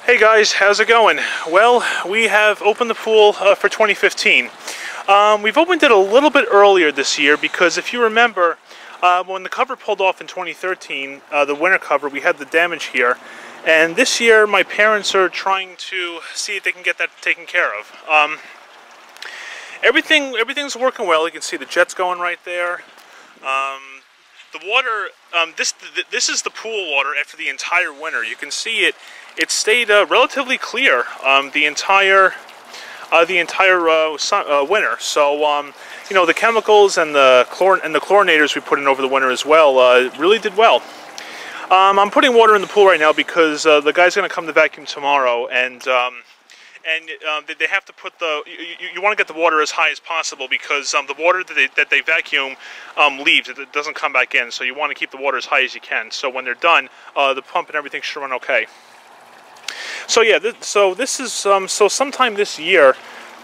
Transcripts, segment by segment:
Hey guys, how's it going? Well, we have opened the pool for 2015. We've opened it a little bit earlier this year because if you remember, when the cover pulled off in 2013, the winter cover, we had the damage here. And this year, my parents are trying to see if they can get that taken care of. Everything's working well. You can see the jet's going right there. The water, this is the pool water after the entire winter. You can see it stayed relatively clear the entire winter. So you know, the chemicals and the chlorinators we put in over the winter as well really did well. I'm putting water in the pool right now because the guy's going to come to vacuum tomorrow, and they have to put you want to get the water as high as possible because the water that they vacuum leaves. It doesn't come back in, so you want to keep the water as high as you can. So when they're done, the pump and everything should run okay. So yeah, this is so sometime this year.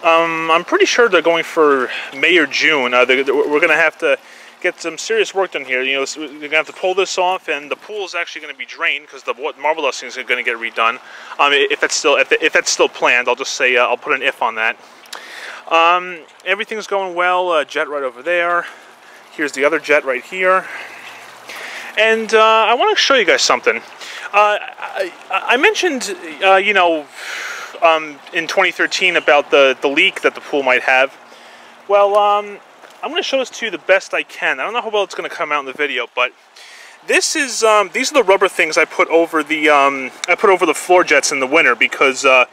I'm pretty sure they're going for May or June. We're going to have to get some serious work done here. You know, we're going to have to pull this off, and the pool is actually going to be drained because the marble dusting is going to get redone. If that's still planned, I'll just say I'll put an if on that. Everything's going well. Jet right over there. Here's the other jet right here. And I want to show you guys something. I mentioned, you know, in 2013 about the leak that the pool might have. Well, I'm going to show this to you the best I can. I don't know how well it's going to come out in the video, but this is these are the rubber things I put over the floor jets in the winter because to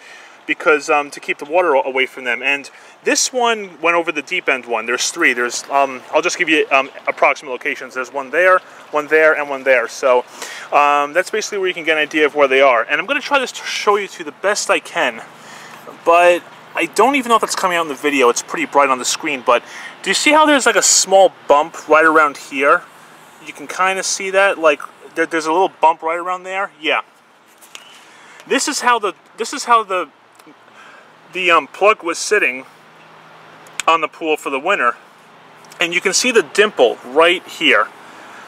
keep the water away from them. And this one went over the deep end one. There's three. There's I'll just give you approximate locations. There's one there, and one there. So that's basically where you can get an idea of where they are. And I'm going to try this to show you to the best I can, but I don't even know if it's coming out in the video. It's pretty bright on the screen, but do you see how there's like a small bump right around here? You can kind of see that, like there's a little bump right around there. Yeah. This is how the plug was sitting on the pool for the winter, and you can see the dimple right here.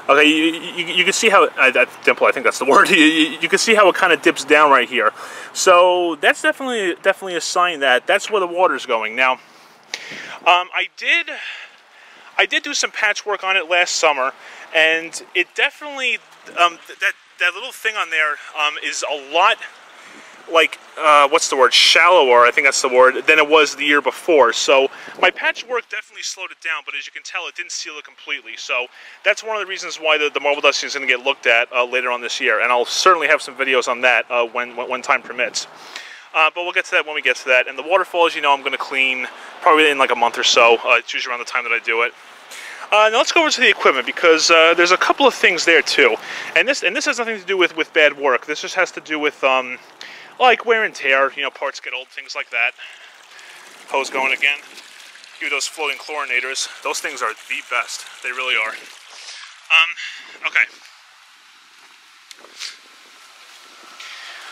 Okay, you can see how that dimple, I think that's the word. You can see how it kind of dips down right here. So that's definitely a sign that that's where the water's going. Now, I did do some patchwork on it last summer, and it definitely that little thing on there is a lot like what's the word, shallower, I think that's the word, than it was the year before. So my patchwork definitely slowed it down, but as you can tell, it didn't seal it completely. So that's one of the reasons why the marble dusting is going to get looked at later on this year, and I'll certainly have some videos on that when time permits. But we'll get to that when we get to that. And the waterfall, as you know, I'm going to clean probably in like a month or so. It's usually around the time that I do it. Now let's go over to the equipment, because there's a couple of things there too. And this has nothing to do with bad work. This just has to do with like wear and tear, you know, parts get old, things like that. Hose going again. Give those floating chlorinators. Those things are the best. They really are. Okay.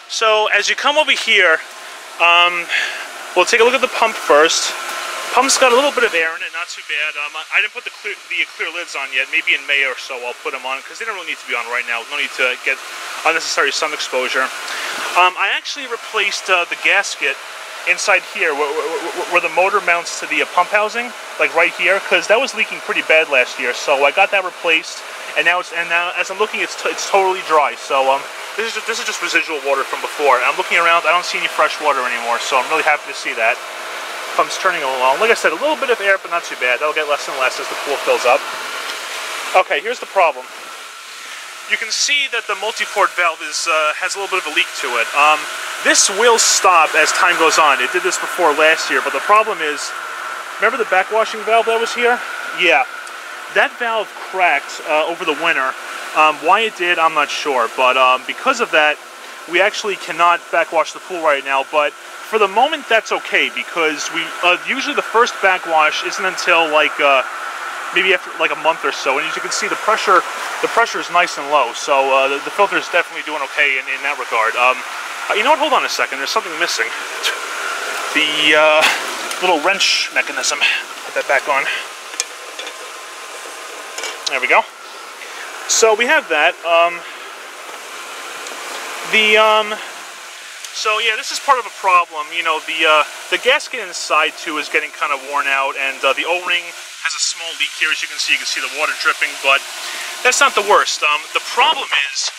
So as you come over here, we'll take a look at the pump first. Pump's got a little bit of air in it, not too bad. I didn't put the clear lids on yet. Maybe in May or so I'll put them on, because they don't really need to be on right now. No need to get unnecessary sun exposure. I actually replaced the gasket inside here where the motor mounts to the pump housing, like right here, because that was leaking pretty bad last year. So I got that replaced, and now as I'm looking, it's totally dry. So this is just residual water from before. And I'm looking around, I don't see any fresh water anymore, so I'm really happy to see that. Pump's turning along. Like I said, a little bit of air, but not too bad. That'll get less and less as the pool fills up. Okay, here's the problem. You can see that the multi-port valve has a little bit of a leak to it. This will stop as time goes on. It did this before last year, but the problem is, remember the backwashing valve that was here? Yeah, that valve cracked over the winter. Why it did, I'm not sure, but because of that, we actually cannot backwash the pool right now. But for the moment, that's okay, because we usually the first backwash isn't until like maybe after like a month or so. And as you can see, the pressure is nice and low, so the filter is definitely doing okay in that regard. You know what? Hold on a second. There's something missing. The little wrench mechanism. Put that back on. There we go. So we have that. So yeah, this is part of a problem. You know, the gasket inside too is getting kind of worn out, and the O-ring has a small leak here. As you can see the water dripping, but that's not the worst. The problem is,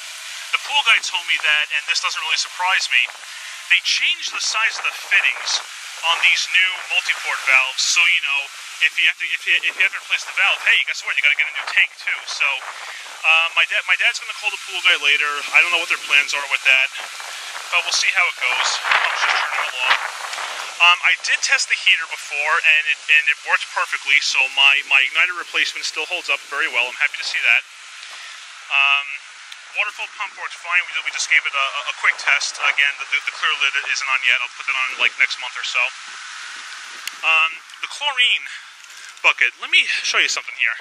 the pool guy told me that, and this doesn't really surprise me, they changed the size of the fittings on these new multi-port valves. So you know, if you have to replace the valve, hey, guess what? You got to get a new tank too. So my dad's going to call the pool guy later. I don't know what their plans are with that, but we'll see how it goes. I'm just turning it along. I did test the heater before, and it worked perfectly. So my igniter replacement still holds up very well. I'm happy to see that. Water flow pump works fine. We just gave it a quick test. Again, the clear lid isn't on yet. I'll put that on like next month or so. The chlorine bucket. Let me show you something here.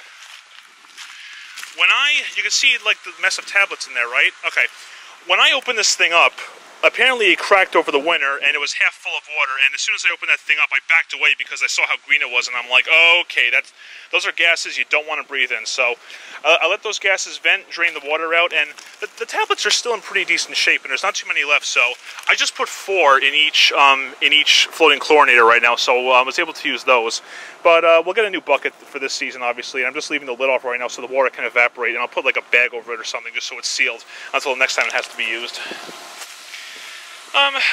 You can see like the mess of tablets in there, right? Okay. When I open this thing up, apparently it cracked over the winter and it was half full of water, and as soon as I opened that thing up, I backed away because I saw how green it was, and I'm like, oh, okay, those are gases you don't want to breathe in. So I let those gases vent, drain the water out, and the tablets are still in pretty decent shape, and there's not too many left. So I just put 4 in each floating chlorinator right now, so I was able to use those. But we'll get a new bucket for this season, obviously, and I'm just leaving the lid off right now so the water can evaporate, and I'll put like a bag over it or something just so it's sealed until the next time it has to be used.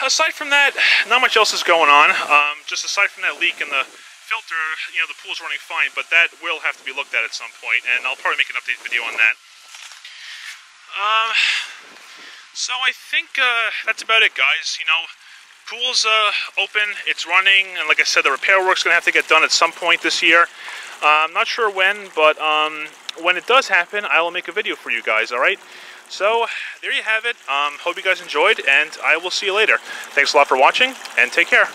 Aside from that, not much else is going on. Just aside from that leak in the filter, you know, the pool's running fine, but that will have to be looked at some point, and I'll probably make an update video on that. So I think that's about it, guys. You know, pool's open, it's running, and like I said, the repair work's going to have to get done at some point this year. I'm not sure when, but when it does happen, I will make a video for you guys, alright? So, there you have it. Hope you guys enjoyed, and I will see you later. Thanks a lot for watching, and take care.